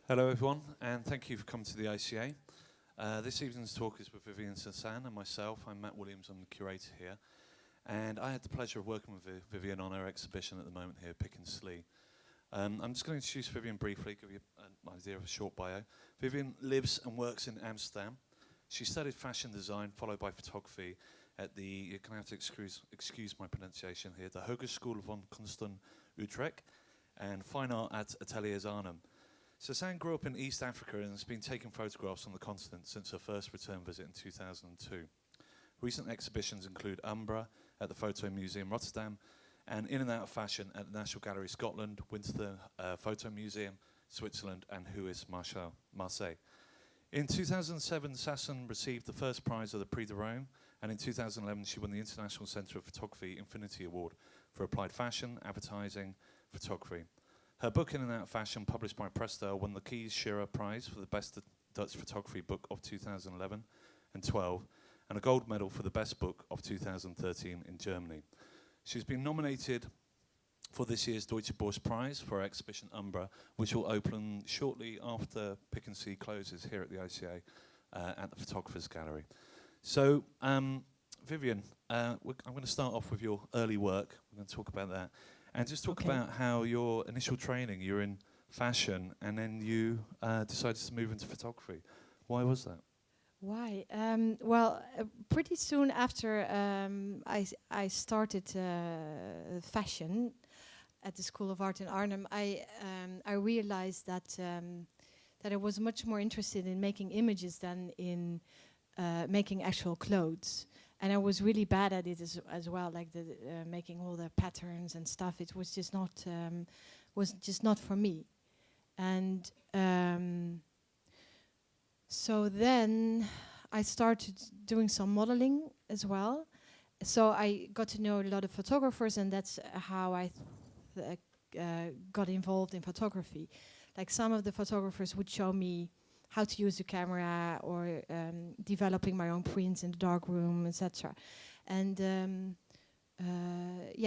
Hello everyone, and thank you for coming to the ICA. This evening's talk is with Viviane Sassen and myself. I'm Matt Williams, I'm the curator here. And I had the pleasure of working with Viviane on her exhibition at the moment here, Pikin Slee. I'm just going to introduce Viviane briefly, give you an idea of a short bio. Viviane lives and works in Amsterdam. She studied fashion design, followed by photography at the, you're going to have to excuse my pronunciation here, the Hogeschool van Kunsten Utrecht, and fine art at Ateliers Arnhem. Sassen grew up in East Africa and has been taking photographs on the continent since her first return visit in 2002. Recent exhibitions include Umbra at the Photo Museum Rotterdam and In and Out of Fashion at the National Gallery Scotland, Winter Photo Museum, Switzerland, and Huis Marseille. In 2007, Sassen received the first prize of the Prix de Rome, and in 2011 she won the International Centre of Photography Infinity Award for Applied Fashion, Advertising, Photography. Her book, In and Out of Fashion, published by Prestel, won the Kees Shearer Prize for the Best Dutch Photography Book of 2011 and 12, and a gold medal for the Best Book of 2013 in Germany. She's been nominated for this year's Deutsche Börse Prize for her exhibition Umbra, which will open shortly after Pikin Slee closes here at the ICA at the Photographers Gallery. So, Viviane, I'm going to start off with your early work. We're going to talk about that. And just talk about how your initial training, you're in fashion, and then you decided to move into photography. Why was that? Why? Pretty soon after I started fashion at the School of Art in Arnhem, I realized that I was much more interested in making images than in making actual clothes. And I was really bad at it as well, like making all the patterns and stuff. It was just not for me. And so then I started doing some modeling as well. So I got to know a lot of photographers, and that's how I got involved in photography. Like some of the photographers would show me how to use the camera, or developing my own prints in the darkroom, etc. And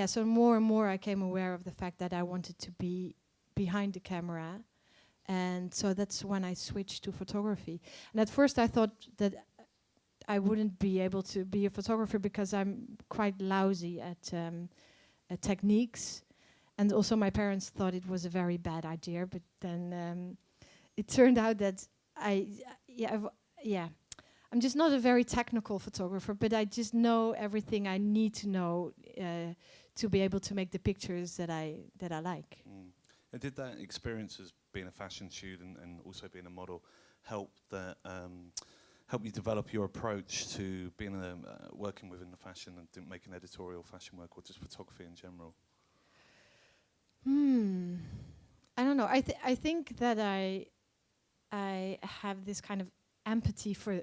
so more and more I came aware of the fact that I wanted to be behind the camera. And so that's when I switched to photography. And at first I thought that I wouldn't be able to be a photographer because I'm quite lousy at techniques. And also my parents thought it was a very bad idea, but then it turned out that I'm just not a very technical photographer, but I just know everything I need to know to be able to make the pictures that I like. Mm. And did that experience as being a fashion student and also being a model help you develop your approach to being working within the fashion and making editorial fashion work, or just photography in general? I don't know. I think that I have this kind of empathy for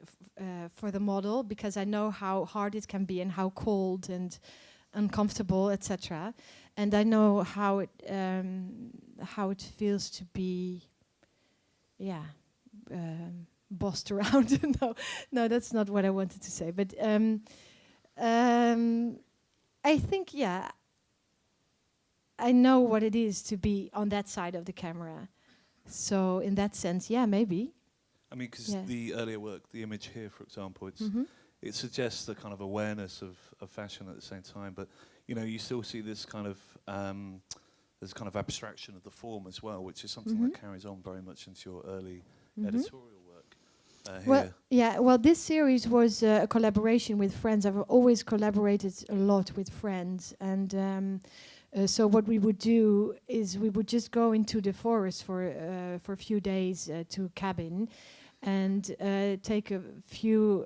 the model, because I know how hard it can be and how cold and uncomfortable, etc. And I know how it feels to be, bossed around. No, that's not what I wanted to say. But I think, I know what it is to be on that side of the camera. So in that sense, maybe. I mean, because the earlier work, the image here, for example, it suggests a kind of awareness of fashion at the same time, but you still see this kind of abstraction of the form as well, which is something that carries on very much into your early editorial work. Well, this series was a collaboration with friends. I've always collaborated a lot with friends, and so what we would do is we would just go into the forest for a few days to a cabin, and take a few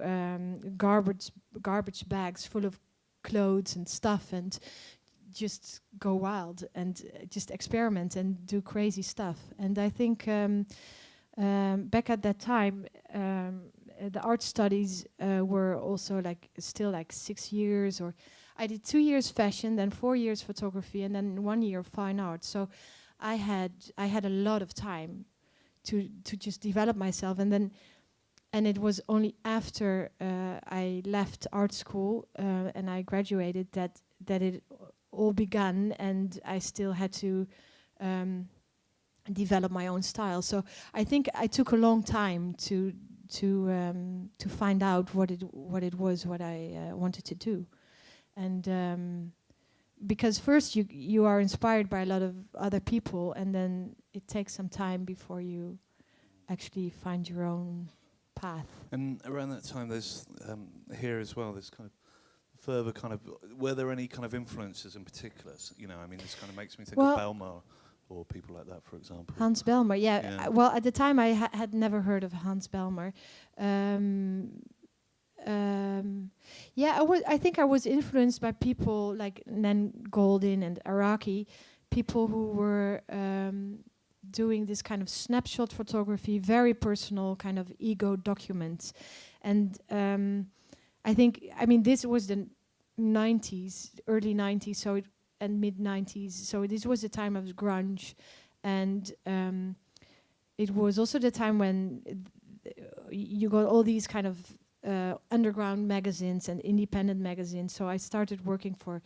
garbage bags full of clothes and stuff, and just go wild and just experiment and do crazy stuff. And I think back at that time, the art studies were also still 6 years, or I did 2 years fashion, then 4 years photography, and then 1 year fine art. So I had a lot of time to just develop myself, and it was only after I left art school and I graduated that it all began, and I still had to develop my own style. So I think I took a long time to find out what it was what I wanted to do, and because first you are inspired by a lot of other people, and then it takes some time before you actually find your own path. And around that time, there's here as well. There's kind of further kind of. Were there any kind of influences in particular? You know, I mean, this kind of makes me think of Belmar or people like that, for example. Hans Belmar, yeah. Well, at the time, I had never heard of Hans Belmar. I think I was influenced by people like Nan Goldin and Araki, people who were doing this kind of snapshot photography, very personal kind of ego documents. And I think, I mean, this was the 90s, early 90s, and mid 90s. So this was the time of grunge. And it was also the time when you got all these kind of underground magazines and independent magazines. So I started working for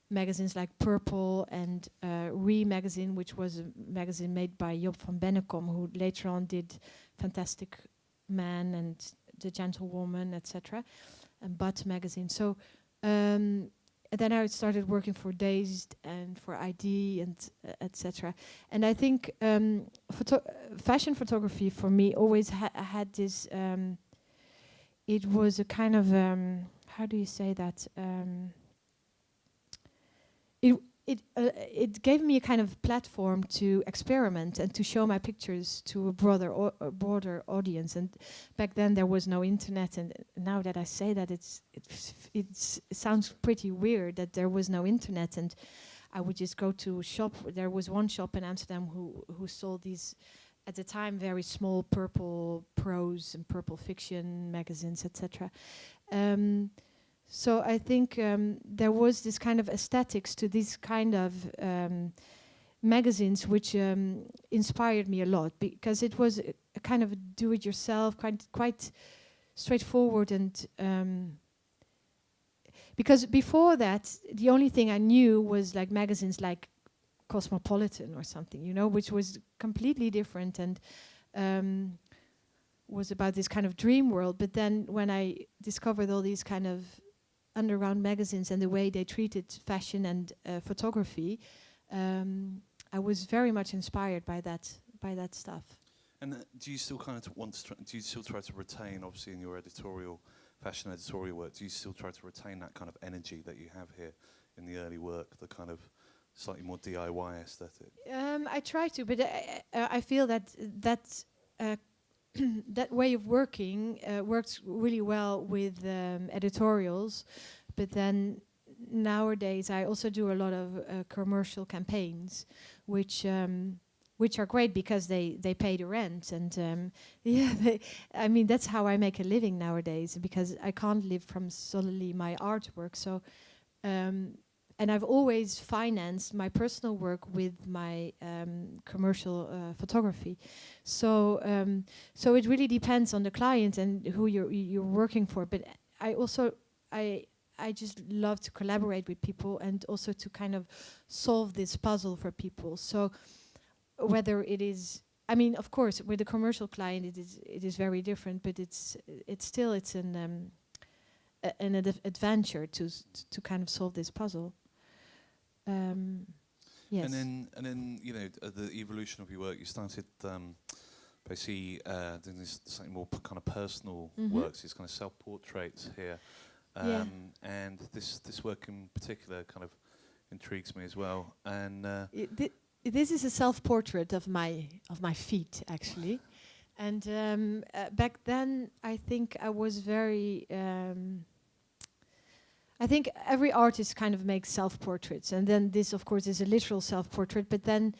magazines like Purple and Re magazine, which was a magazine made by Job van Bennekom, who later on did Fantastic Man and The Gentlewoman, etc. And Butt magazine. So then I started working for Dazed and for ID and etc. And I think fashion photography for me always had this. It was a kind of how do you say that? It gave me a kind of platform to experiment and to show my pictures to a broader audience. And back then there was no internet, and now that I say that, it sounds pretty weird that there was no internet. And I would just go to a shop. There was one shop in Amsterdam who sold these, at the time, very small purple prose and purple fiction magazines, etc. So I think there was this kind of aesthetics to these kind of magazines, which inspired me a lot, because it was a kind of do-it-yourself, quite straightforward. And because before that, the only thing I knew was like magazines like Cosmopolitan or something, you know, which was completely different and was about this kind of dream world. But then when I discovered all these kind of underground magazines and the way they treated fashion and photography, I was very much inspired by that stuff. And do you still kind of do you still try to retain, obviously in your fashion editorial work, do you still try to retain that kind of energy that you have here in the early work, the kind of slightly more DIY aesthetic? I try to, but I feel that that way of working works really well with editorials. But then nowadays I also do a lot of commercial campaigns, which are great because they pay the rent. And I mean, that's how I make a living nowadays, because I can't live from solely my artwork. So and I've always financed my personal work with my commercial photography. So it really depends on the client and who you're working for. But I just love to collaborate with people and also to kind of solve this puzzle for people. So whether it is, I mean, of course, with a commercial client, it is very different. But it's an adventure to kind of solve this puzzle. Yes. And then you know, the evolution of your work, you started basically doing this slightly more kind of personal works, these kind of self-portraits here. And this work in particular kind of intrigues me as well. And this is a self-portrait of my feet, actually. And back then, I think I was very. I think every artist kind of makes self-portraits, and then this, of course, is a literal self-portrait. But then,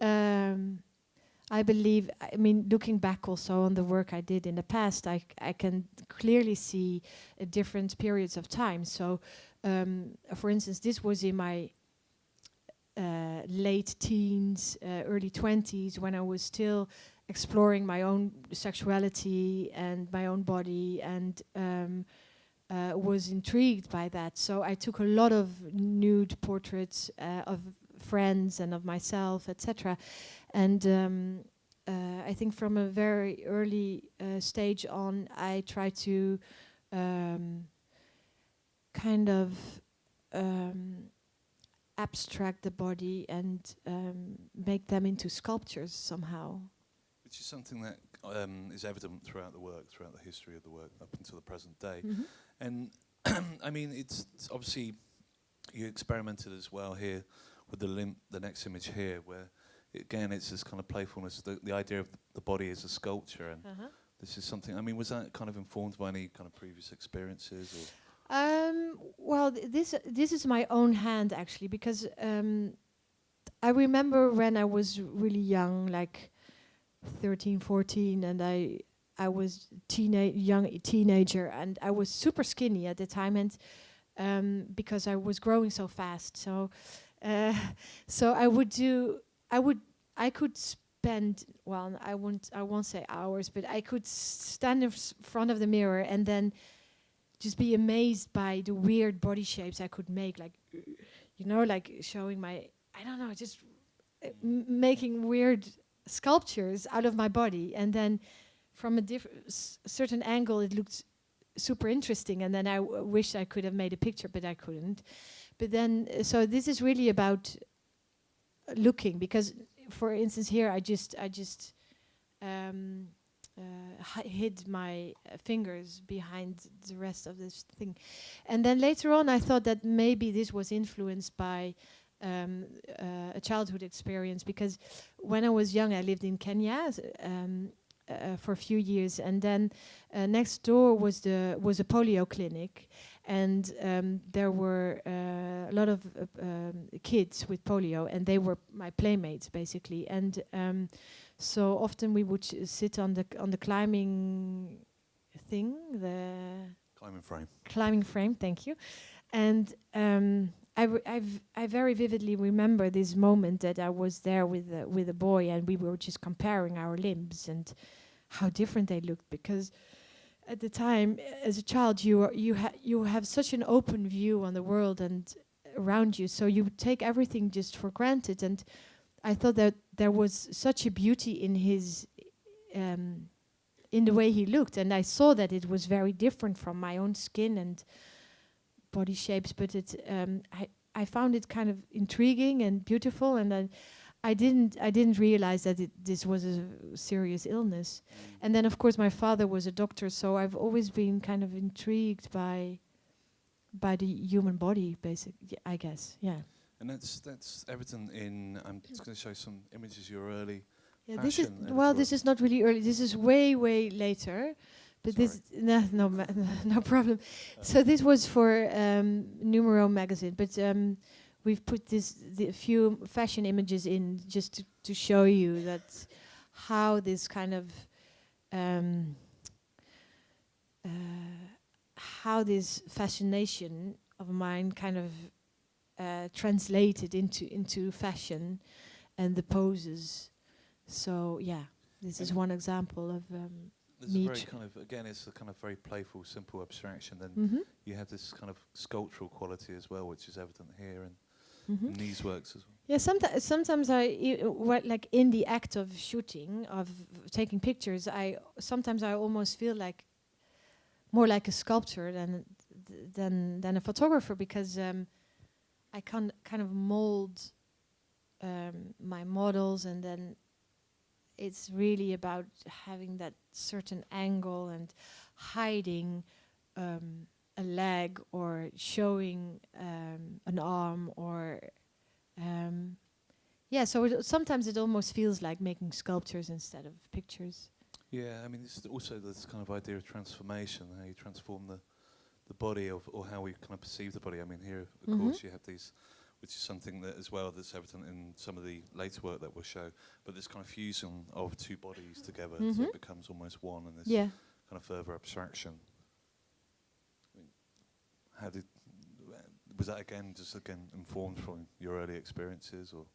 I believe, I mean, looking back also on the work I did in the past, I can clearly see different periods of time. So, for instance, this was in my late teens, early 20s, when I was still exploring my own sexuality and my own body, and was intrigued by that. So I took a lot of nude portraits of friends and of myself, etc. And I think from a very early stage on, I try to kind of abstract the body and make them into sculptures somehow. Which is something that is evident throughout the work, throughout the history of the work up until the present day. And I mean, it's obviously you experimented as well here with the next image here, where again it's this kind of playfulness, the idea of the body as a sculpture, and this is something. I mean, was that kind of informed by any kind of previous experiences? Or? Well, this is my own hand actually, because I remember when I was really young, like 13, 14, and I was young teenager, and I was super skinny at the time, and because I was growing so fast, so I could spend, well, I won't say hours, but I could stand in front of the mirror and then just be amazed by the weird body shapes I could make, like, you know, like showing my, I don't know, just making weird sculptures out of my body, and then from a certain angle it looked super interesting, and then I wished I could have made a picture, but I couldn't. But then, so this is really about looking, because, for instance, here I just hid my fingers behind the rest of this thing, and then later on I thought that maybe this was influenced by a childhood experience, because when I was young I lived in Kenya for a few years, and then next door was a polio clinic, and there were a lot of kids with polio, and they were my playmates basically, and so often we would sit on the climbing thing, the climbing frame, thank you, and I very vividly remember this moment that I was there with a boy, and we were just comparing our limbs and how different they looked, because at the time, as a child, you have such an open view on the world and around you, so you take everything just for granted. And I thought that there was such a beauty in his in the way he looked, and I saw that it was very different from my own skin and body shapes, but I found it kind of intriguing and beautiful, and I didn't realize that this was a serious illness. And then of course my father was a doctor, so I've always been kind of intrigued by the human body, basically, I guess. Yeah. And that's evident in. I'm just going to show some images of your early. Yeah, this is not really early. This is way later. But Sorry. this no problem. So this was for Numero magazine, but we've put the few fashion images in just to show you that how this kind of how this fascination of mine kind of translated into fashion and the poses. So yeah, this is one example of. There's a very kind of, again, it's a kind of very playful, simple abstraction. Then you have this kind of sculptural quality as well, which is evident here in these works as well. Yeah, sometimes like in the act of shooting, of taking pictures, I almost feel like more like a sculptor than a photographer, because I can kind of mold my models, and then it's really about having that certain angle and hiding a leg or showing an arm, or so sometimes it almost feels like making sculptures instead of pictures. Yeah, I mean, it's also this kind of idea of transformation, how you transform the body or how we kind of perceive the body. I mean, here, of course, you have these, which is something that as well that's evident in some of the later work that we'll show, but this kind of fusion of two bodies together, so it becomes almost one, and this kind of further abstraction. I mean, was that just informed from your early experiences, or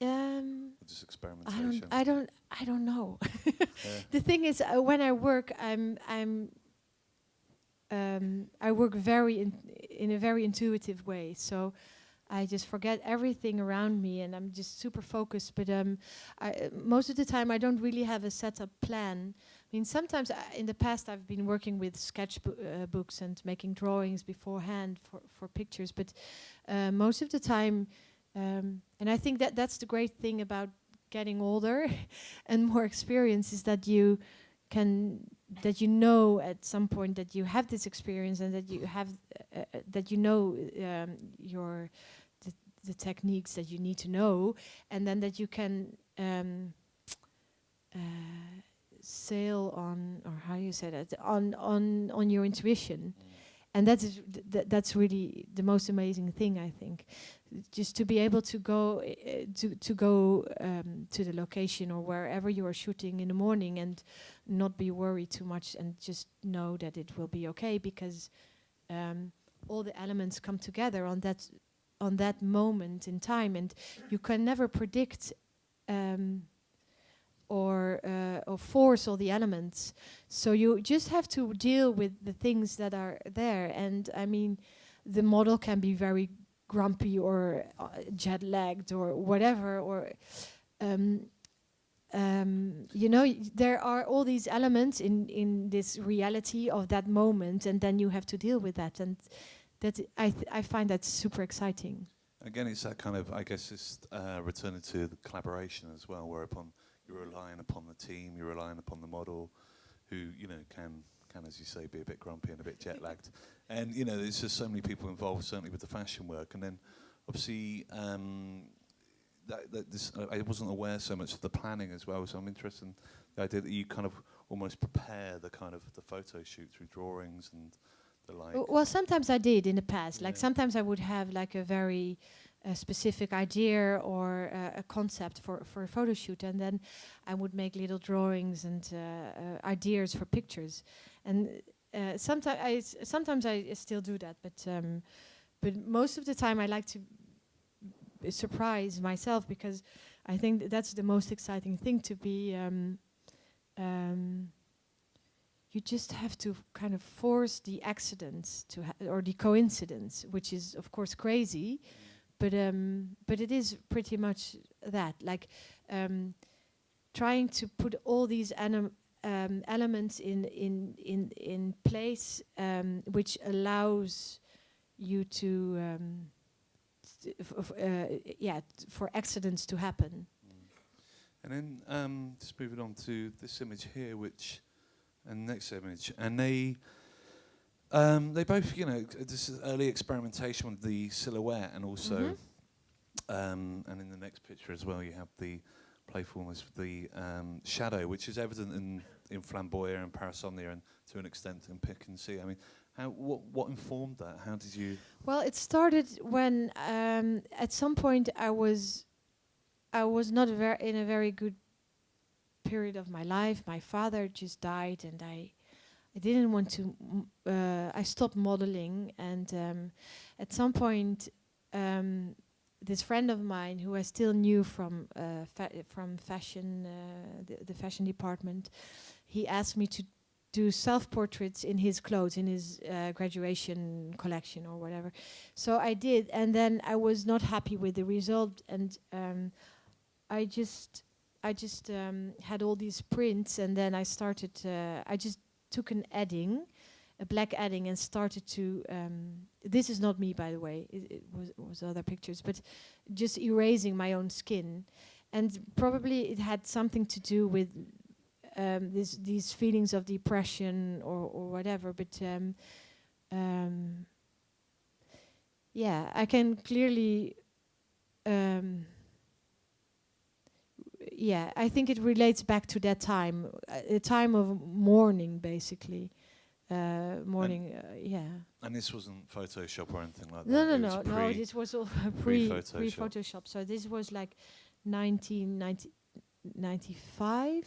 just experimentation? I don't know. The thing is, when I work, I work in a very intuitive way. So I just forget everything around me, and I'm just super focused. But most of the time, I don't really have a set up plan. I mean, sometimes in the past, I've been working with books and making drawings beforehand for pictures. But most of the time, and I think that's the great thing about getting older and more experience, is that you know at some point that you have this experience, and that you have that you know the techniques that you need to know, and then that you can sail on, or how you say that, on your intuition. And that's really the most amazing thing, I think. Just to be able to go to the location or wherever you are shooting in the morning, and not be worried too much, and just know that it will be okay, because all the elements come together on that moment in time, and you can never predict or force all the elements. So you just have to deal with the things that are there. And I mean, the model can be very grumpy or jet-lagged or whatever, or you know, there are all these elements in this reality of that moment, and then you have to deal with that. And that I find that super exciting. Again, it's that kind of, I guess, it's returning to the collaboration as well, whereupon you're relying upon the team, you're relying upon the model, who, you know, can, as you say, be a bit grumpy and a bit jet-lagged. And, you know, there's just so many people involved, certainly with the fashion work. And then, obviously, I wasn't aware so much of the planning as well, so I'm interested in the idea that you kind of almost prepare the kind of the photo shoot through drawings and the like. Well, sometimes I did in the past. Like sometimes I would have like a very specific idea or a concept for a photo shoot, and then I would make little drawings and ideas for pictures. And sometimes I still do that, but most of the time I like to surprise myself, because I think that's the most exciting thing, to be you just have to kind of force the accidents to or the coincidence, which is of course crazy, but it is pretty much that, like trying to put all these elements in place, which allows you to for accidents to happen. And then just moving on to this image here, and next image, and they both, you know, this is early experimentation with the silhouette, and also, and in the next picture as well, you have the playfulness with the shadow, which is evident in Flamboyant and Parasomnia, and to an extent in Pikin Slee. I mean, what informed that? How did you? Well, it started when at some point I was not in a very good period of my life. My father just died, and I didn't want to. I stopped modeling, and at some point, this friend of mine, who I still knew from fashion, the fashion department, he asked me to do self-portraits in his clothes, in his graduation collection or whatever. So I did, and then I was not happy with the result, and I just had all these prints, and then I started. I just took a black edding, and started to. This is not me, by the way. It was other pictures, but just erasing my own skin, and probably it had something to do with these feelings of depression or whatever. But yeah, I can clearly. Yeah, I think it relates back to that time, a time of mourning, basically. Mourning, yeah. And this wasn't Photoshop or anything like No, that? no. This was all pre-Photoshop. So this was like 1995,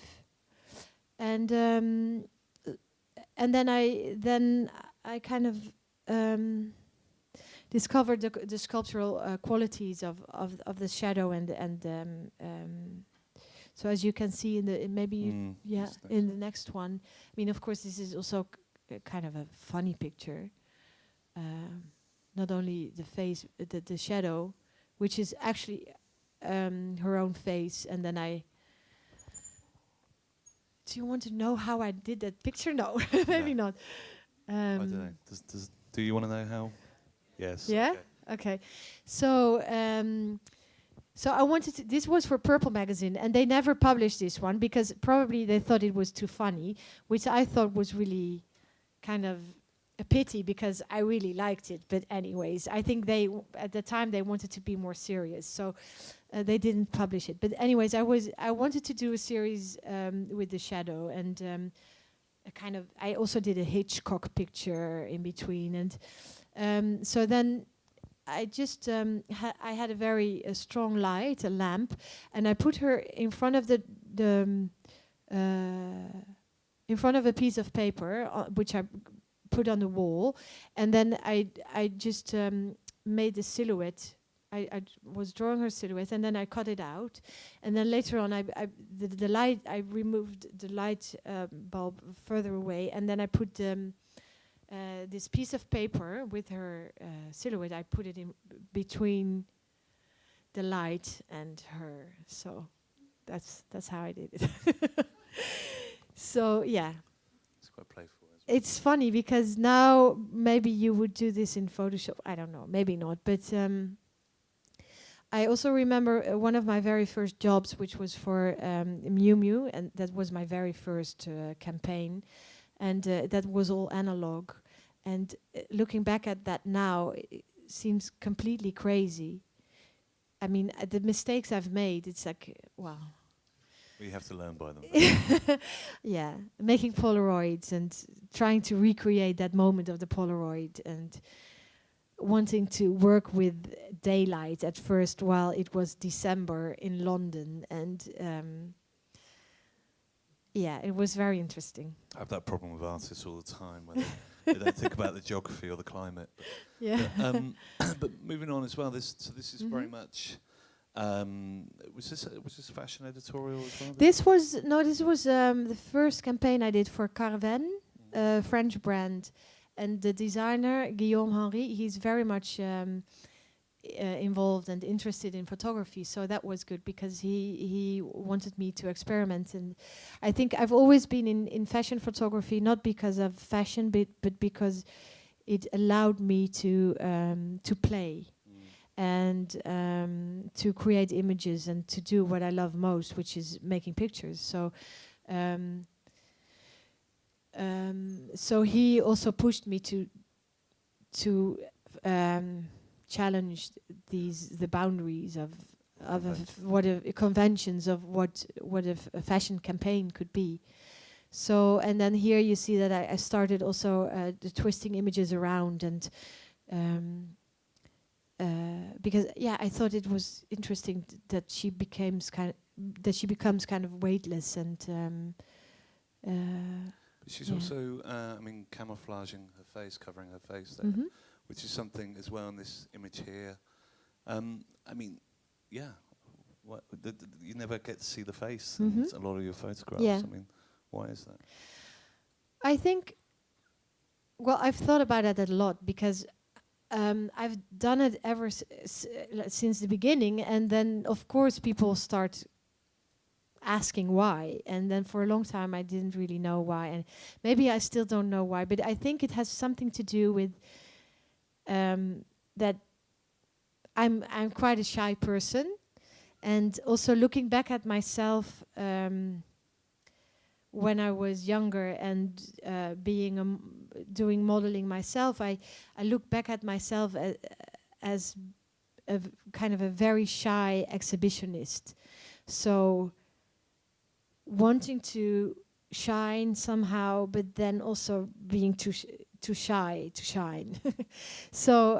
and then I kind of discovered the sculptural qualities of the shadow and so as you can see in the in the next one. I mean, of course, this is also kind of a funny picture. not only the face, the shadow, which is actually her own face, and then do you want to know how I did that picture? No, maybe not. I don't know. Do you want to know how? Yes. Yeah. Okay. So I wanted to. This was for Purple magazine, and they never published this one because probably they thought it was too funny, which I thought was really kind of a pity because I really liked it. But anyways, I think at the time they wanted to be more serious, so they didn't publish it. But anyways, I wanted to do a series with the shadow, and I also did a Hitchcock picture in between, and so then I just I had a very strong light, a lamp, and I put her in front of in front of a piece of paper, which I put on the wall, and then I just made the silhouette. I was drawing her silhouette, and then I cut it out, and then later on the light, I removed the light bulb further away, and then I put this piece of paper with her silhouette. I put it in between the light and her, so that's how I did it. So yeah, it's quite playful. It's funny because now maybe you would do this in Photoshop. I don't know, maybe not. But I also remember one of my very first jobs, which was for Miu Miu, and that was my very first campaign, and that was all analog. And looking back at that now, it seems completely crazy. I mean, the mistakes I've made, it's like, wow. You have to learn by them. Yeah, making Polaroids and trying to recreate that moment of the Polaroid and wanting to work with daylight at first while it was December in London. And yeah, it was very interesting. I have that problem with artists all the time when they don't think about the geography or the climate. Yeah. But moving on as well, this is very much... was this a fashion editorial as well? This was the first campaign I did for Carven, a French brand, and the designer Guillaume Henry. He's very much involved and interested in photography, so that was good because he wanted me to experiment. And I think I've always been in fashion photography, not because of fashion, but because it allowed me to play. And to create images and to do what I love most, which is making pictures. So he also pushed me to challenge the boundaries of what conventions of what a fashion campaign could be. So, and then here you see that I started also the twisting images around and. Because I thought it was interesting that she becomes kind of weightless and. She's also, camouflaging her face, covering her face there, which is something as well in this image here. You never get to see the face in a lot of your photographs. Yeah. I mean, why is that? I think. Well, I've thought about it a lot because. I've done it ever since the beginning, and then of course people start asking why, and then for a long time I didn't really know why, and maybe I still don't know why, but I think it has something to do with that I'm quite a shy person, and also looking back at myself when I was younger and doing modeling myself, I look back at myself as a kind of a very shy exhibitionist. So wanting to shine somehow, but then also being too shy to shine. So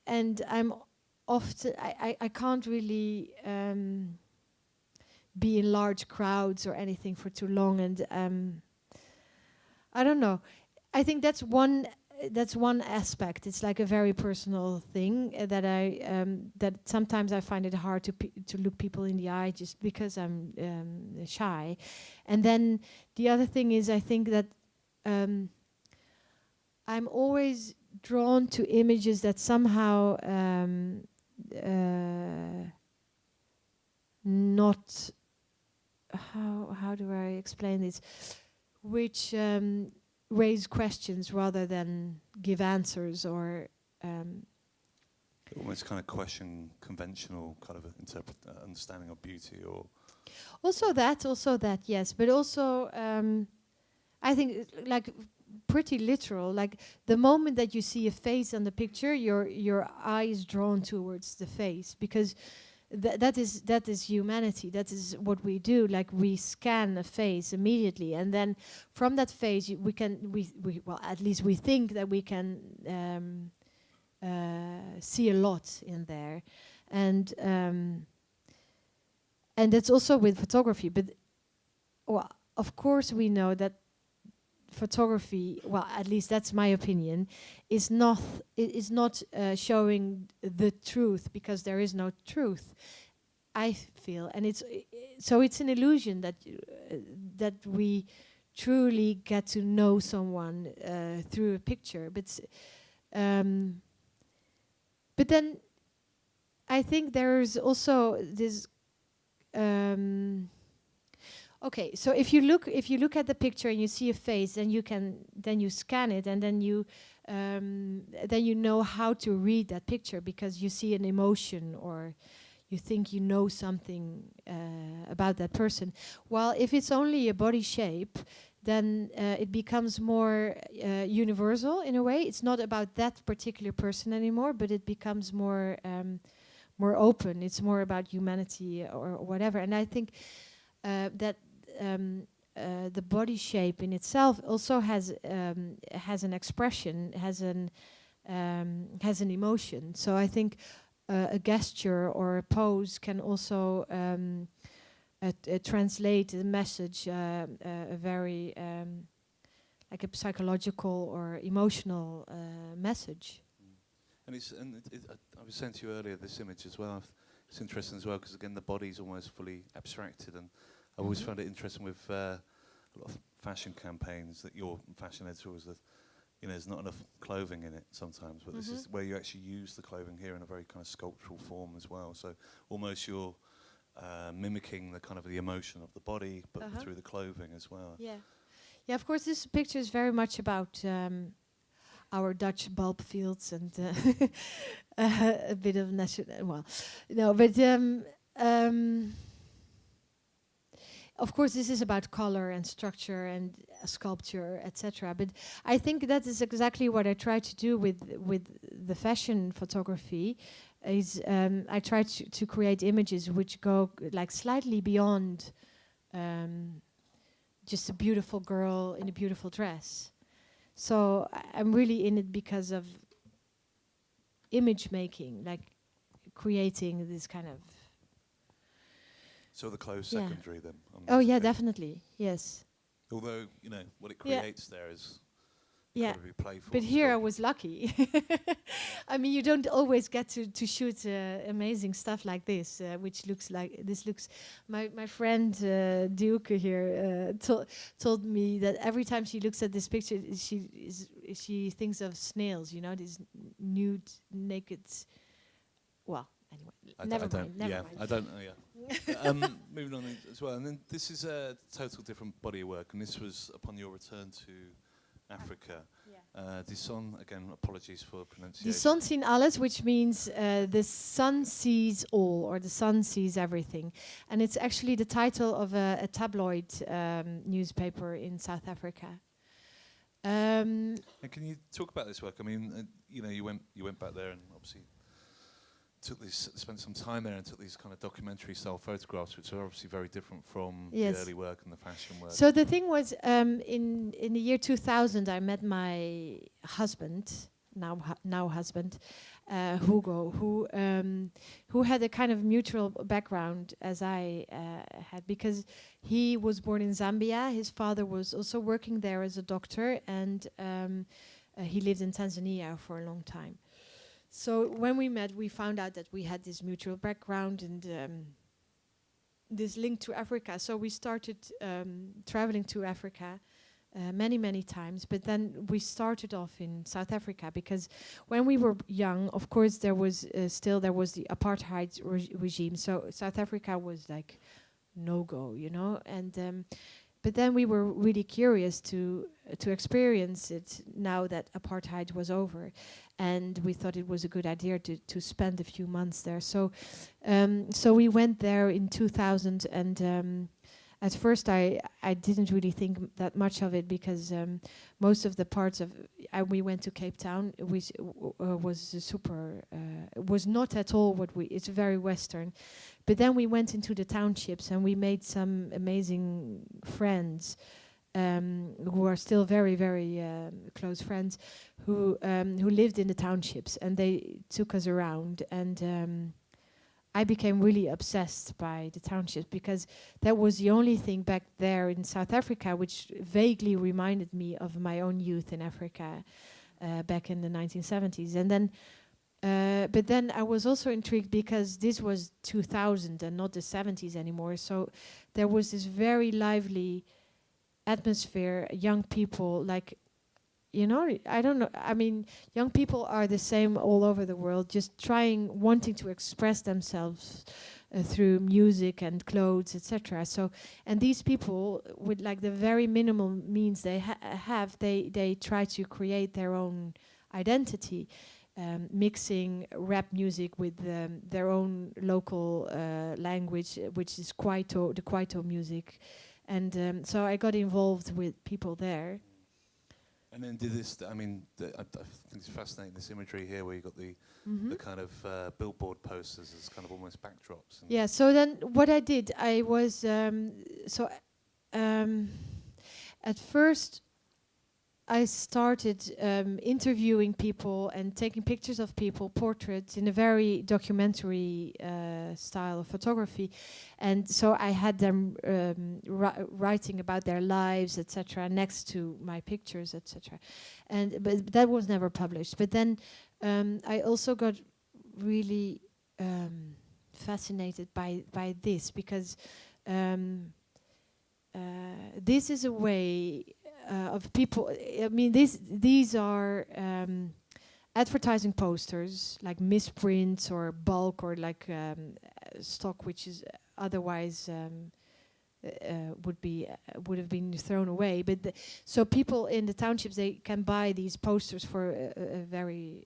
and I'm often I can't really be in large crowds or anything for too long, and I don't know. I think that's one aspect. It's like a very personal thing that that sometimes I find it hard to look people in the eye just because I'm shy. And then the other thing is I think that I'm always drawn to images that somehow not how do I explain this? Which raise questions rather than give answers, or Almost kind of question conventional kind of understanding of beauty, or also that, yes, but also I think like pretty literal. Like the moment that you see a face on the picture, your eye is drawn towards the face, because that is humanity. That is what we do. Like we scan a face immediately, and then from that face we well, at least we think that we can see a lot in there, and that's also with photography. But well, of course we know that photography, well, at least that's my opinion, is not showing the truth, because there is no truth, I feel. And it's an illusion that we truly get to know someone through a picture. But then I think there's also this okay, so if you look at the picture and you see a face, then you scan it, and then you know how to read that picture, because you see an emotion, or you think you know something about that person. While if it's only a body shape, then it becomes more universal in a way. It's not about that particular person anymore, but it becomes more open. It's more about humanity or whatever. And I think that the body shape in itself also has an expression, has an emotion. So I think a gesture or a pose can also translate a message, a very like a psychological or emotional message. And I was saying to you earlier, this image as well. It's interesting as well, because again the body's almost fully abstracted, and I always found it interesting with a lot of fashion campaigns that your fashion editor was that, there's not enough clothing in it sometimes, but this is where you actually use the clothing here in a very kind of sculptural form as well. So almost you're mimicking the kind of the emotion of the body, but through the clothing as well. Yeah, yeah. Of course, this picture is very much about our Dutch bulb fields and a bit of national. Well, no, but of course, this is about color and structure and sculpture, etc. But I think that is exactly what I try to do with the fashion photography. Is I try to create images which go like slightly beyond just a beautiful girl in a beautiful dress. So I'm really in it because of image making, like creating this kind of. So the clothes secondary then? Oh yeah, definitely, yes. Although, what it creates there is gotta be playful. But here I was lucky. I mean, you don't always get to shoot amazing stuff like this, which looks like this looks. My friend Duke here told me that every time she looks at this picture, she thinks of snails. These nude, naked. Well, anyway, never mind. I don't know. Moving on as well, and then this is a total different body of work, and this was upon your return to Africa. Die Son, again, apologies for pronunciation. Die Son zien alles, which means the sun sees all, or the sun sees everything. And it's actually the title of a tabloid newspaper in South Africa. And can you talk about this work? I mean, you went back there and obviously spent some time there and took these kind of documentary style photographs, which are obviously very different from the early work and the fashion work. So the thing was, in the year 2000, I met my husband, now husband, Hugo, who had a kind of mutual background as I had, because he was born in Zambia. His father was also working there as a doctor, and he lived in Tanzania for a long time. So when we met, we found out that we had this mutual background and this link to Africa. So we started traveling to Africa many times. But then we started off in South Africa because when we were young, of course, there was the apartheid regime. So South Africa was like no go, you know. And but then we were really curious to experience it now that apartheid was over, and we thought it was a good idea to spend a few months there. So so we went there in 2000, and at first I didn't really think that much of it because most of the parts of we went to Cape Town, which was not at all it's very Western. But then we went into the townships and we made some amazing friends who are still very, very close friends who lived in the townships, and they took us around. And I became really obsessed by the townships because that was the only thing back there in South Africa which vaguely reminded me of my own youth in Africa back in the 1970s. And then but then I was also intrigued because this was 2000 and not the 70s anymore. So there was this very lively atmosphere, young people, like, you know, I don't know. I mean, young people are the same all over the world, just wanting to express themselves through music and clothes, etc. So, and these people, with like the very minimal means they have, they try to create their own identity. Mixing rap music with their own local language, which is the Kwaito music. And so I got involved with people there. And then did this, I mean, I think it's fascinating, this imagery here where you got the kind of billboard posters as kind of almost backdrops. Yeah, so then what I did, I was, at first I started interviewing people and taking pictures of people, portraits, in a very documentary style of photography. And so I had them writing about their lives, etc., next to my pictures, etc. But that was never published. But then I also got really fascinated by this because this is a way of people. I mean, these are advertising posters, like misprints or bulk or like stock, which is otherwise would have been thrown away. But so people in the townships, they can buy these posters for a very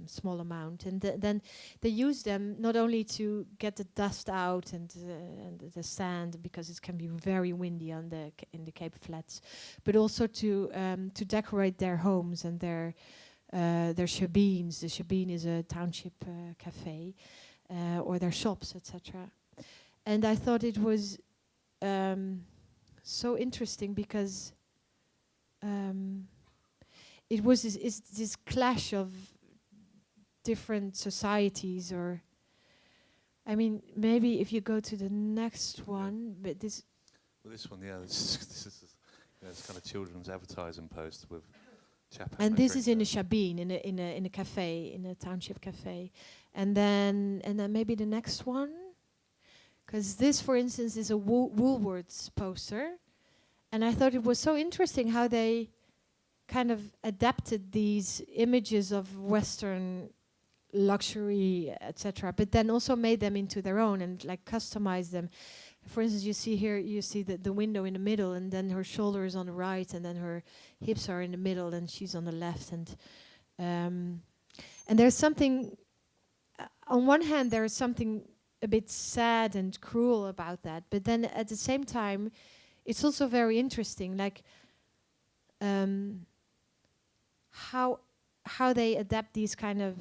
small amount, and then they use them not only to get the dust out and the sand, because it can be very windy in the Cape Flats, but also to decorate their homes and their shebeens. The shebeen is a township cafe, or their shops, etc. And I thought it was so interesting because it was this clash of different societies. Or, I mean, maybe if you go to the next one, but this. Well, this one, yeah, this is it's kind of children's advertising poster with. And this is in a shabin, in a cafe, in a township cafe, and then maybe the next one. Because this, for instance, is a Woolworths poster. And I thought it was so interesting how they kind of adapted these images of Western luxury, etc., but then also made them into their own and like customized them. For instance, you see here, you see the window in the middle, and then her shoulder is on the right, and then her hips are in the middle, and she's on the left. And there's something, on one hand, there is something a bit sad and cruel about that, but then at the same time it's also very interesting, like how they adapt these kind of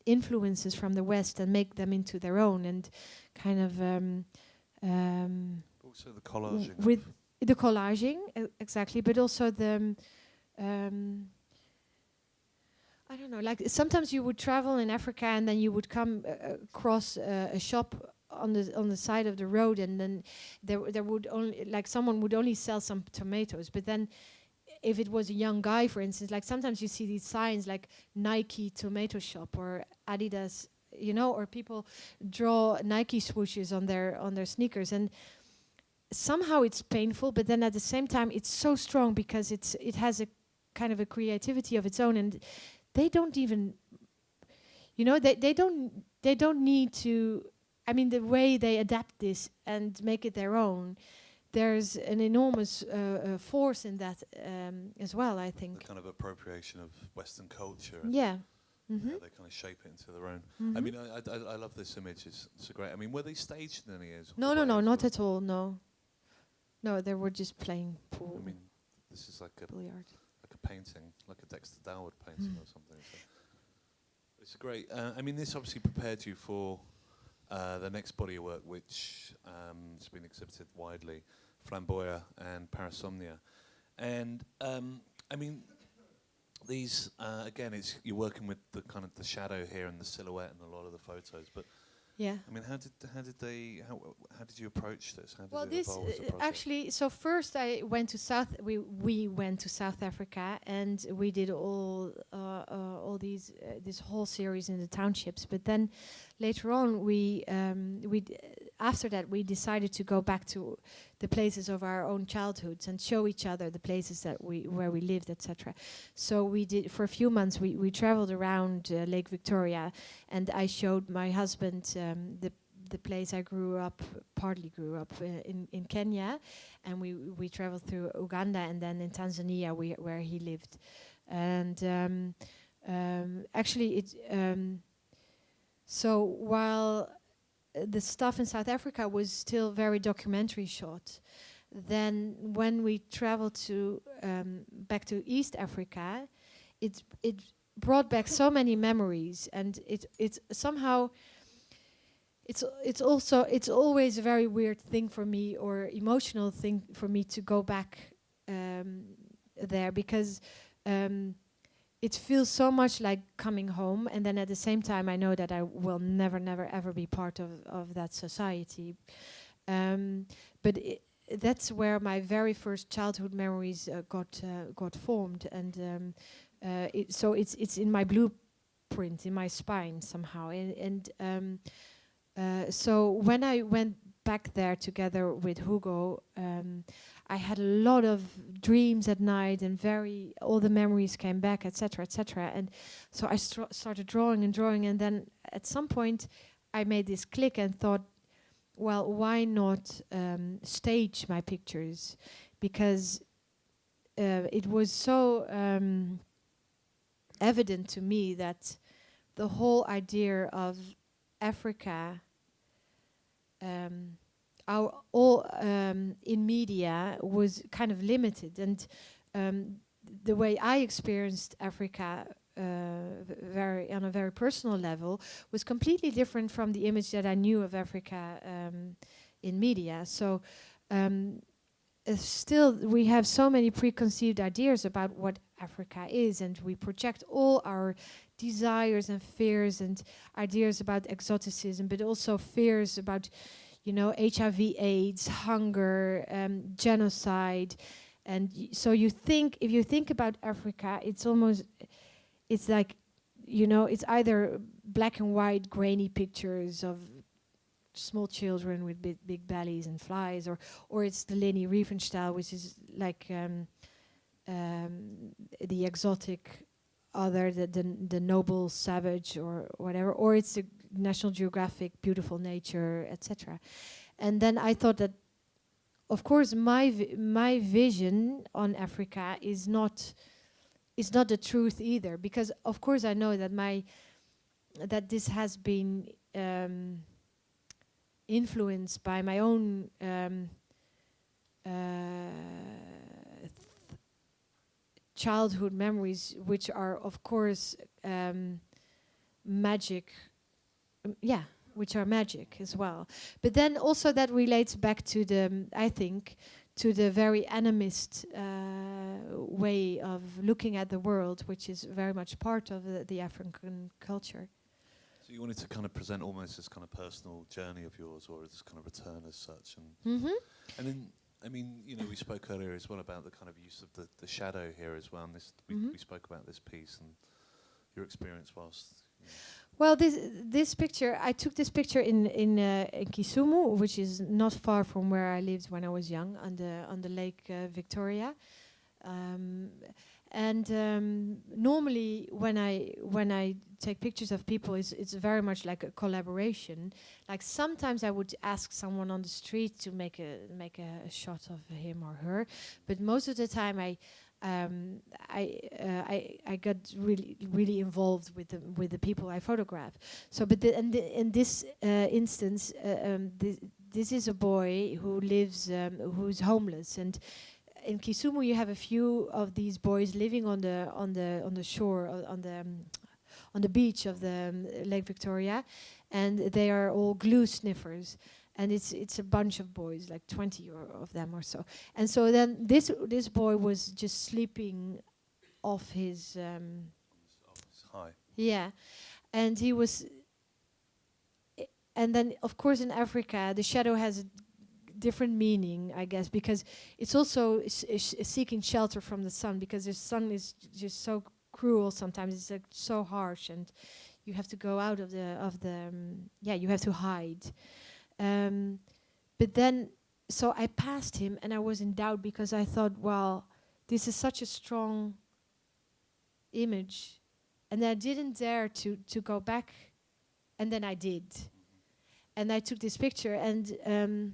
influences from the West and make them into their own, and kind of also the collaging with the collaging, exactly, but also the I don't know, like sometimes you would travel in Africa and then you would come across a shop on the side of the road, and then there would only, like, someone would only sell some tomatoes. But then if it was a young guy, for instance, like sometimes you see these signs like Nike tomato shop or Adidas, you know, or people draw Nike swooshes on their sneakers. And somehow it's painful, but then at the same time it's so strong because it has a kind of a creativity of its own, and they don't even, they don't need to. I mean, the way they adapt this and make it their own, there's an enormous force in that as well, I think. The kind of appropriation of Western culture. Yeah. Mm-hmm. They kind of shape it into their own. Mm-hmm. I mean, I love this image. It's so great. I mean, were they staged in any years? No, not at all. No, they were just playing pool. I mean, this is like a billiard, like a painting, like a Dexter Dalwood painting or something. So it's a great. I mean, this obviously prepared you for the next body of work, which has been exhibited widely, Flamboya and Parasomnia. And I mean, these again, you're working with the kind of the shadow here and the silhouette in a lot of the photos. But yeah, I mean, how did you approach this? How did well, it this evolve as a project? actually. So first, we went to South Africa, and we did all these this whole series in the townships. But then later on, after that, we decided to go back to the places of our own childhoods and show each other the places where we lived, etc. So we did for a few months. We traveled around Lake Victoria, and I showed my husband the place I partly grew up in Kenya, and we traveled through Uganda and then in Tanzania where he lived, and actually so while the stuff in South Africa was still very documentary shot, then when we traveled to back to East Africa, it brought back so many memories, and it's somehow it's always a very weird thing for me, or emotional thing for me, to go back there, because it feels so much like coming home, and then at the same time I know that I will never ever be part of that society, but that's where my very first childhood memories got formed, and so it's in my blueprint, in my spine somehow, and so when I went back there together with Hugo, I had a lot of dreams at night, and all the memories came back, etc., etc. And so I started drawing, and then at some point I made this click and thought, well, why not stage my pictures? Because it was so evident to me that the whole idea of Africa, in media, was kind of limited, and the way I experienced Africa on a very personal level was completely different from the image that I knew of Africa in media. So still we have so many preconceived ideas about what Africa is, and we project all our desires and fears and ideas about exoticism, but also fears about, HIV/AIDS, hunger, genocide. And so if you think about Africa, it's like, it's either black and white grainy pictures of small children with big bellies and flies, or it's the Leni Riefenstahl, which is like the exotic other, the noble savage or whatever, or it's the National Geographic beautiful nature, etc. And then I thought that, of course, my vision on Africa is not the truth either, because of course I know that this has been influenced by my own childhood memories, which are of course magic, which are magic as well. But then also that relates back to I think, to the very animist way of looking at the world, which is very much part of the African culture. So you wanted to kind of present almost this kind of personal journey of yours, or this kind of return as such. And then, I mean, we spoke earlier as well about the kind of use of the shadow here as well. And we spoke about this piece and your experience whilst. Well, this picture, I took this picture in Kisumu, which is not far from where I lived when I was young, on the Lake Victoria. Um, and normally, when I take pictures of people, it's very much like a collaboration. Like sometimes I would ask someone on the street to make a shot of him or her, but most of the time I got really involved with the people I photograph. So, but in this instance, this is a boy who lives who's homeless, and in Kisumu you have a few of these boys living on the shore on the beach of the Lake Victoria, and they are all glue sniffers. And it's a bunch of boys, like 20 of them or so. And so then this boy was just sleeping off his Hi. yeah, and he was. And then of course in Africa the shadow has a different meaning, I guess, because it's also seeking shelter from the sun, because the sun is just so cruel sometimes. It's like so harsh, and you have to go out of the you have to hide. But then, so I passed him and I was in doubt, because I thought, well, this is such a strong image. And I didn't dare to go back. And then I did. And I took this picture. And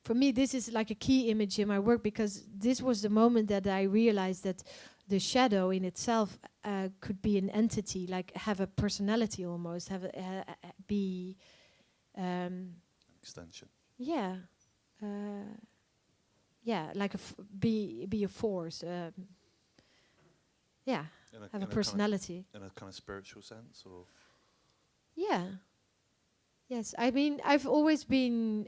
for me, this is like a key image in my work, because this was the moment that I realized that the shadow in itself could be an entity, like have a personality almost, be... Extension. Yeah, like be a force. Yeah, have a personality. In a kind of spiritual sense, or? Yeah. Yes, I mean I've always been.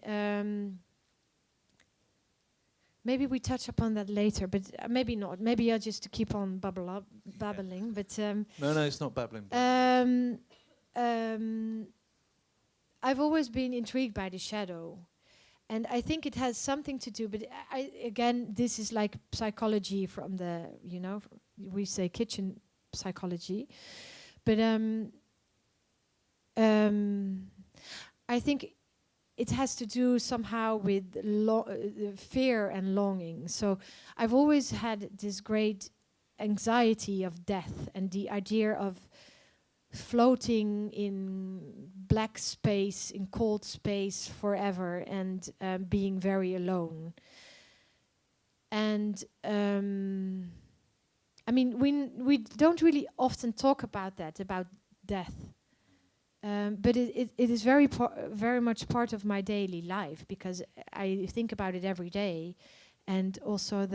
Maybe we touch upon that later, but maybe not. Maybe I'll just keep on babbling. But No, it's not babbling. I've always been intrigued by the shadow, and I think it has something to do. But again, this is like psychology from the, we say kitchen psychology, but I think it has to do somehow with fear and longing. So I've always had this great anxiety of death and the idea of floating in black space, in cold space forever, and being very alone. And I mean, we don't really often talk about that, about death. But it is very much part of my daily life, because I think about it every day. And also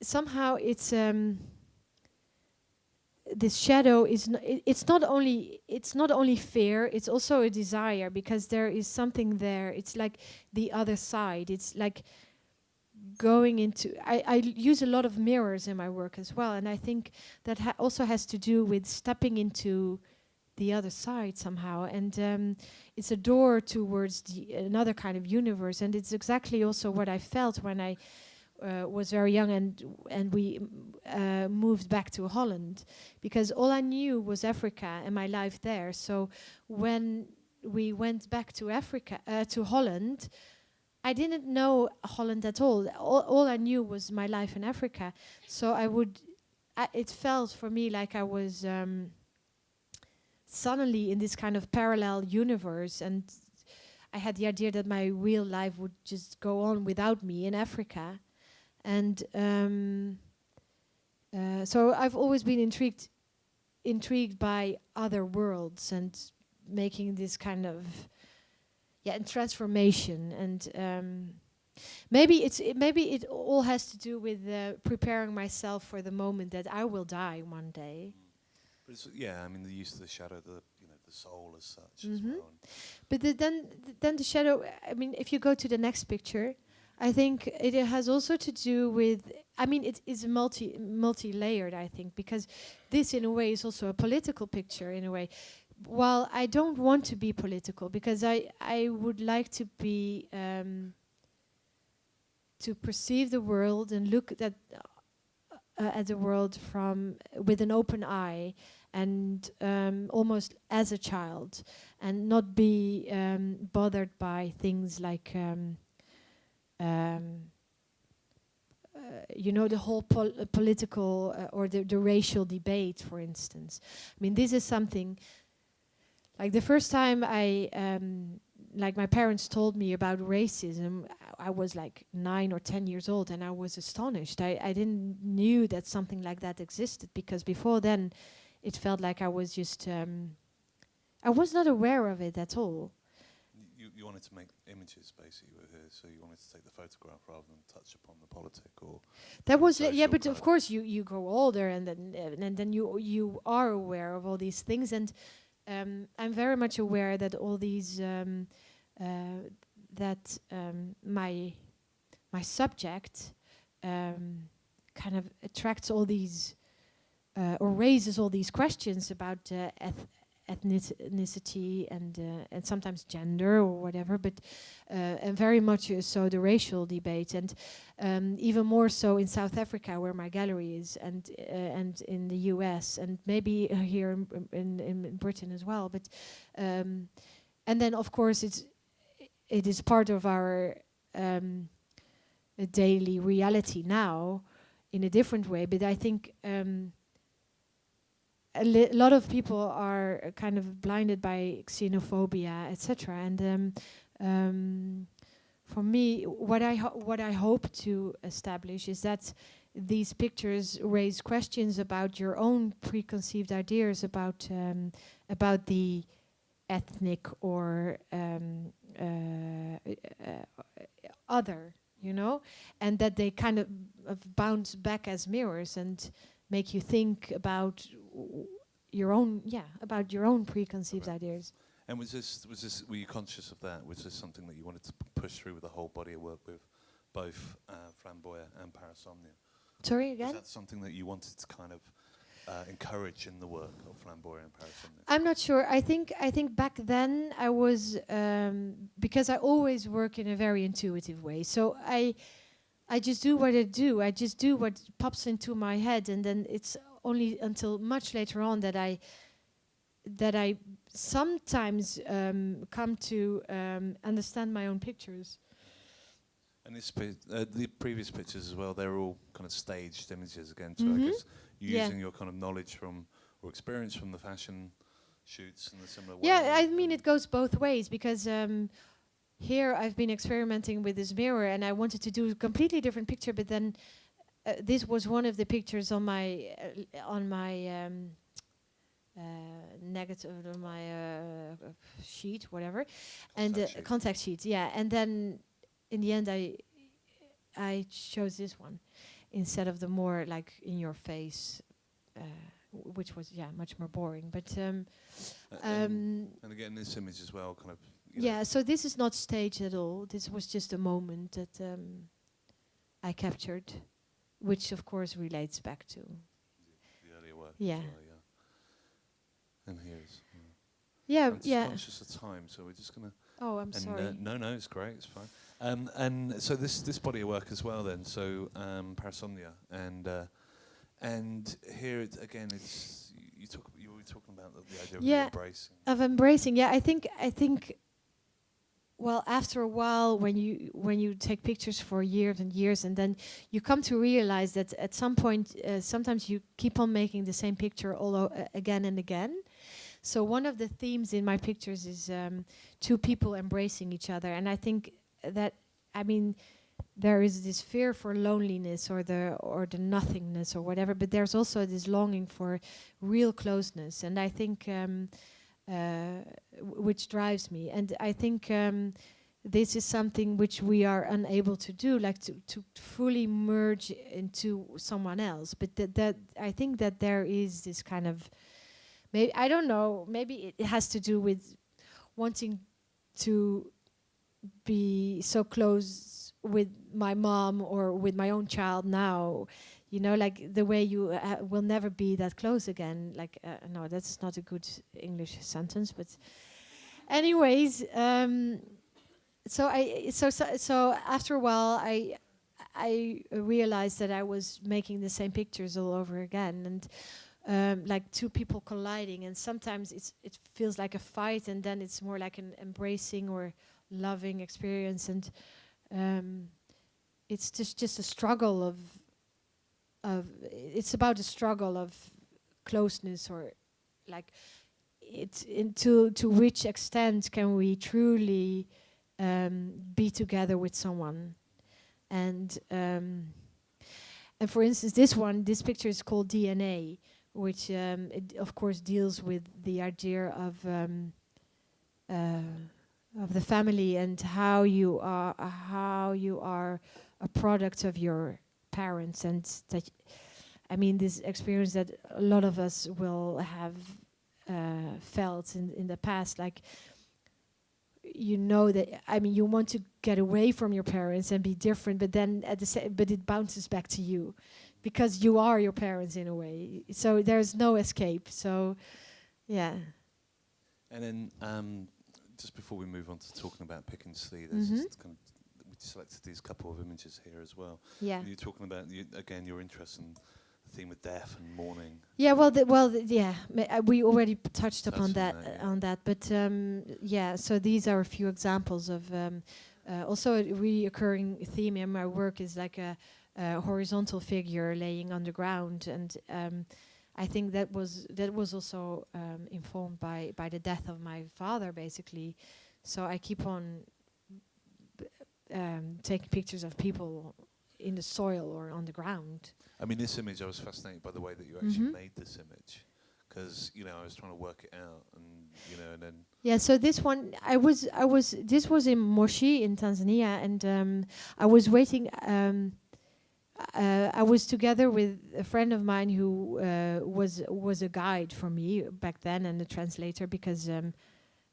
somehow it's this shadow is it's not only fear, it's also a desire, because there is something there. It's like the other side. It's like going into I use a lot of mirrors in my work as well, and I think that also has to do with stepping into the other side somehow, and it's a door towards another kind of universe. And it's exactly also what I felt when I was very young and we moved back to Holland, because all I knew was Africa and my life there. So when we went back to Africa, to Holland, I didn't know Holland at all. All I knew was my life in Africa. So it felt for me like I was suddenly in this kind of parallel universe, and I had the idea that my real life would just go on without me in Africa. And so I've always been intrigued by other worlds and making this kind of and transformation. And maybe it all has to do with preparing myself for the moment that I will die one day. But it's, I mean, the use of the shadow, the soul as such as well. But then the shadow. I mean, if you go to the next picture, I think it has also to do with, I mean, it is multi-layered, I think, because this in a way is also a political picture in a way. While I don't want to be political, because I would like to be, to perceive the world and look at at the world from with an open eye and almost as a child, and not be bothered by things like um, the whole political or the racial debate, for instance. I mean, this is something, like the first time like my parents told me about racism, I was like 9 or 10 years old, and I was astonished. I didn't knew that something like that existed, because before then it felt like I was just, I was not aware of it at all. You wanted to make images basically with it, so you wanted to take the photograph rather than touch upon the politic or That was social but kind of course you grow older, and then you are aware of all these things, and I'm very much aware that all these my subject kind of attracts all these or raises all these questions about ethnicity and sometimes gender or whatever, but and very much so the racial debate, and even more so in South Africa, where my gallery is, and in the US, and maybe here in Britain as well. But and then of course it is part of our daily reality now in a different way. But I think a lot of people are kind of blinded by xenophobia, etc. And for me, what I hope to establish is that these pictures raise questions about your own preconceived ideas about the ethnic or other, and that they kind of bounce back as mirrors and make you think about your own preconceived ideas. And were you conscious of that? Was this something that you wanted to push through with the whole body of work with both Flamboya and Parasomnia? Sorry, again? Was that something that you wanted to kind of encourage in the work of Flamboya and Parasomnia? I'm not sure. I think back then I was because I always work in a very intuitive way. So I just do what I do. I just do what pops into my head, and then it's only until much later on that I sometimes come to understand my own pictures. And the previous pictures as well, they're all kind of staged images again, too, I guess, using your kind of knowledge from or experience from the fashion shoots in a similar way. Yeah, I mean, it goes both ways, because here I've been experimenting with this mirror, and I wanted to do a completely different picture, but then this was one of the pictures on my negative, on my sheet, whatever, and contact sheet, yeah. And then in the end, I chose this one instead of the more like in your face, which was much more boring. But and again, this image as well, kind of. Yeah, so this is not staged at all. This was just a moment that I captured, which of course relates back to the earlier work. Yeah. As well, yeah. And here's. Yeah, I'm just conscious of time, so we're just gonna. Oh, I'm sorry. No, it's great. It's fine. And so this body of work as well. Then, so Parasomnia, and here again, it's you were talking about the idea of embracing. Of embracing. Yeah, I think. Well, after a while, when you take pictures for years and years, and then you come to realize that at some point, sometimes you keep on making the same picture again and again. So one of the themes in my pictures is two people embracing each other, and I think that, I mean, there is this fear for loneliness or the nothingness or whatever, but there's also this longing for real closeness, and I think. Which drives me, and I think this is something which we are unable to do, like to fully merge into someone else. But that I think that there is this kind of, maybe, I don't know, maybe it has to do with wanting to be so close with my mom or with my own child now. Like the way you will never be that close again. Like, no, that's not a good English sentence, but anyways, so after a while, I realized that I was making the same pictures all over again, and like two people colliding, and sometimes it feels like a fight, and then it's more like an embracing or loving experience, and it's just a struggle of it's about a struggle of closeness, or like it's to which extent can we truly be together with someone. And for instance, this picture is called DNA, which it of course deals with the idea of the family, and how you are a product of your parents, and that, I mean, this experience that a lot of us will have felt in the past, like, you know, that, I mean, you want to get away from your parents and be different, but then but it bounces back to you, because you are your parents in a way. So there's no escape. So, yeah. And then just before we move on to talking about Pikin Slee, there's just kind of, we selected these couple of images here as well. Yeah. You're talking about again your interest in the theme of death and mourning. Yeah. Yeah. We already touched upon that. But yeah. So these are a few examples of also a reoccurring theme in my work is like a horizontal figure laying on the ground, and I think that was also informed by the death of my father, basically. So I keep on taking pictures of people in the soil or on the ground. I mean, this image, I was fascinated by the way that you actually made this image, because, you know, I was trying to work it out, and, you know, and then... Yeah, so this one, this was in Moshi in Tanzania, and I was waiting, I was together with a friend of mine who was a guide for me back then, and a translator, because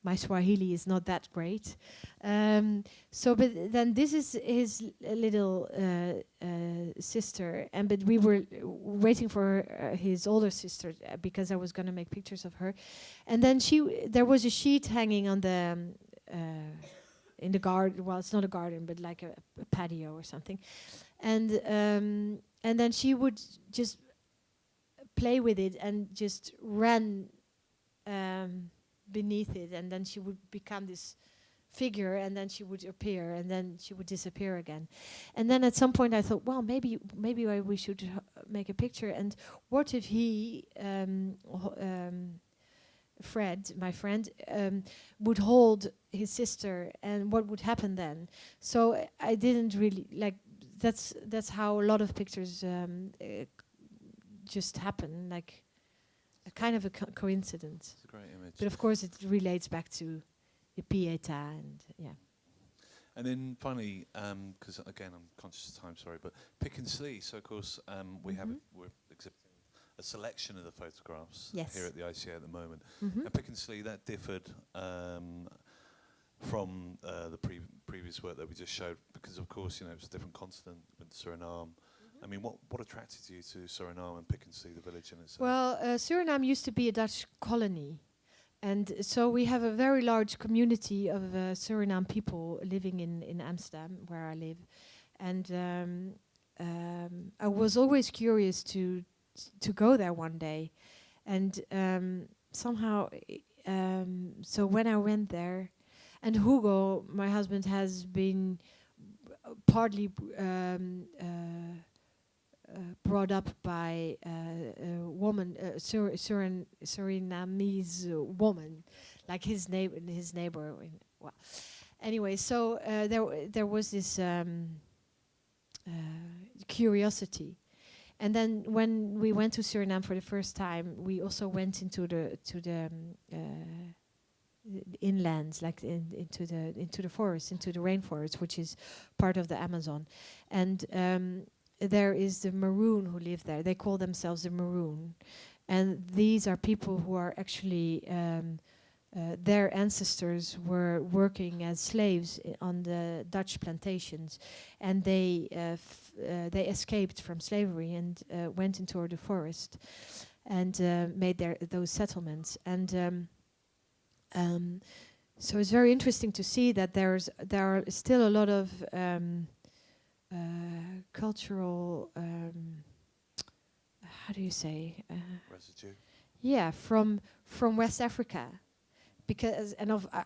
my Swahili is not that great. But then this is his little sister, but we were waiting for his older sister, because I was going to make pictures of her. And then there was a sheet hanging on the in the garden. Well, it's not a garden, but like a patio or something. And then she would just play with it and just run beneath it, and then she would become this figure, and then she would appear, and then she would disappear again. And then at some point I thought, well, maybe we should make a picture. And what if he, Fred, my friend, would hold his sister, and what would happen then? So I didn't really like. That's how a lot of pictures just happen, like a kind of a coincidence. It's a great image. But of course, it relates back to the Pieta, and yeah. And then finally, because again I'm conscious of time, sorry, but Pikin Slee. So of course we're exhibiting a selection of the photographs here at the ICA at the moment. And Pikin Slee, that differed from the previous work that we just showed, because of course, you know, it was a different continent with Suriname. I mean, what attracted you to Suriname and Pikin Slee, the village in itself? Well, Suriname used to be a Dutch colony, and so we have a very large community of Suriname people living in Amsterdam, where I live. And I was always curious to go there one day, and somehow, so when I went there, and Hugo, my husband, has been partly brought up by a woman, Surinamese woman, like his neighbor. Well, anyway, so there was this curiosity, and then when we went to Suriname for the first time, we also went into the inlands, like into the forest, into the rainforest, which is part of the Amazon, and there is the Maroon who live there. They call themselves the Maroon, and these are people who are actually their ancestors were working as slaves on the Dutch plantations, and they escaped from slavery and went into the forest and made those settlements. And so it's very interesting to see that there are still a lot of cultural, how do you say? Residue. Yeah, from West Africa, because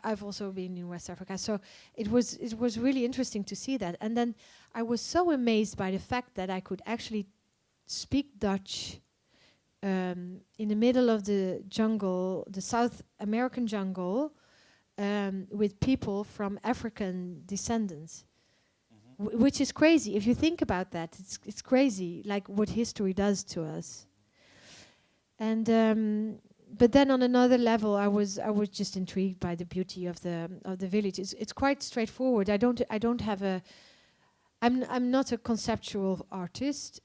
I've also been in West Africa, so it was really interesting to see that. And then I was so amazed by the fact that I could actually speak Dutch in the middle of the jungle, the South American jungle, with people from African descendants, which is crazy. If you think about that, it's crazy, like what history does to us. And but then on another level, I was just intrigued by the beauty of the village. It's quite straightforward. I don't have a. I'm not a conceptual artist.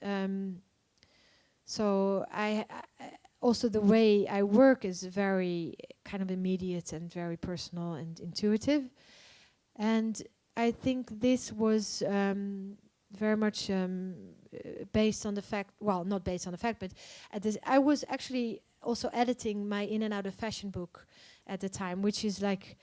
So I also the way I work is very kind of immediate and very personal and intuitive. And I think this was very much based on the fact, well, not based on the fact, but I was actually also editing my In and Out of Fashion book at the time, which is like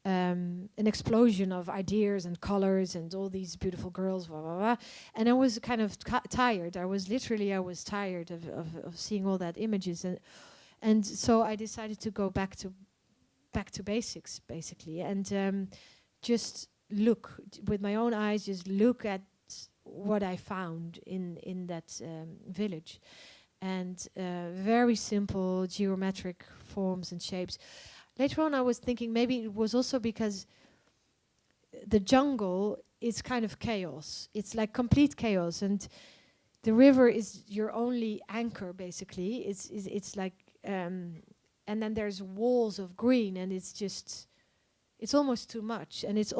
an explosion of ideas and colors and all these beautiful girls, blah, blah, blah. And I was kind of tired. I was tired of seeing all that images, and so I decided to go back to basics, basically, and just look with my own eyes, just look at what I found in that village, and very simple geometric forms and shapes. Later on I was thinking maybe it was also because the jungle is kind of chaos. It's like complete chaos, and the river is your only anchor, basically. It's like and then there's walls of green, and it's almost too much, and it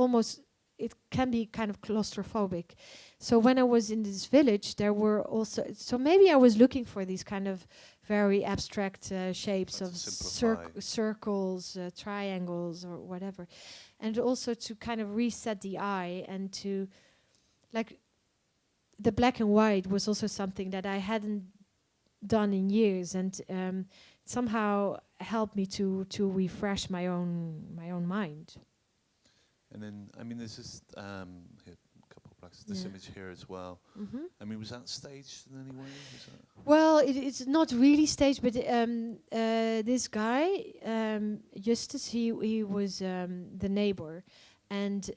can be kind of claustrophobic. So when I was in this village, there were also, so maybe I was looking for these kind of very abstract shapes of circles, triangles, or whatever, and also to kind of reset the eye, and to, like, the black and white was also something that I hadn't done in years, and somehow helped me to refresh my own mind. And then, I mean, there's this here, a couple of places. This image here as well. I mean, was that staged in any way? Well, it's not really staged, but this guy, Justus, he was the neighbor, and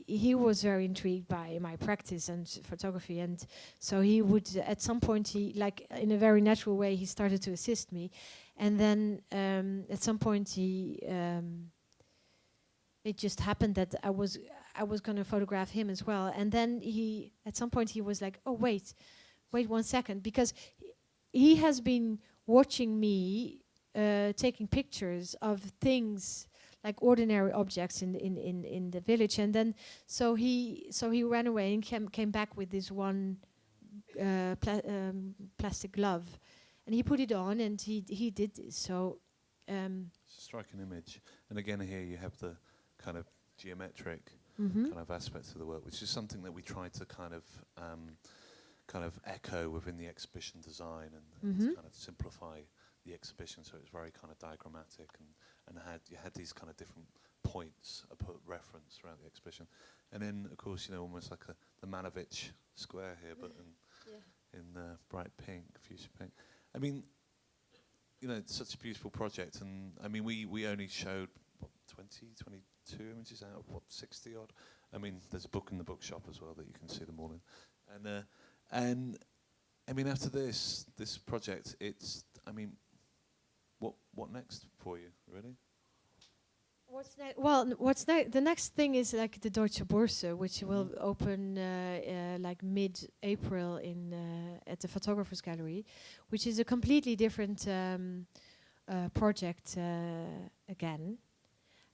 he was very intrigued by my practice and photography, and so he would, at some point, he, like, in a very natural way, he started to assist me, and then at some point it just happened that I was going to photograph him as well. And then at some point he was like, oh, wait 1 second, because he has been watching me taking pictures of things, like ordinary objects in the village. And then so he ran away and came back with this one plastic glove, and he put it on, and he did this. So striking image. And again, here you have the kind of geometric kind of aspects of the work, which is something that we try to kind of echo within the exhibition design, and to kind of simplify the exhibition, so it's very kind of diagrammatic, and you had these kind of different points of reference throughout the exhibition. And then, of course, you know, almost like the Manovich square here, but in bright pink, fuchsia pink. I mean, you know, it's such a beautiful project, and I mean, we only showed 22 images out of 60 odd. I mean, there's a book in the bookshop as well that you can see them all in. And I mean, after this project, it's, I mean, what next for you, really? What's next? Well, the next thing is like the Deutsche Börse, which will open like mid-April at the Photographers Gallery, which is a completely different project again,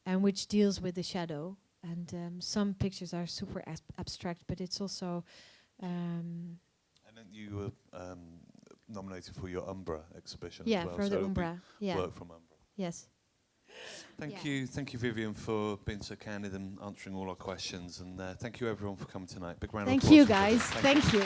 and which deals with the shadow. And some pictures are super abstract, but it's also. And then you were nominated for your Umbra exhibition. Yeah, as well, for so the Umbra. Yeah. Work from Umbra. Yes. Thank you, Viviane, for being so candid and answering all our questions, and thank you everyone for coming tonight. Big round of applause. Thank you, guys. Thank you.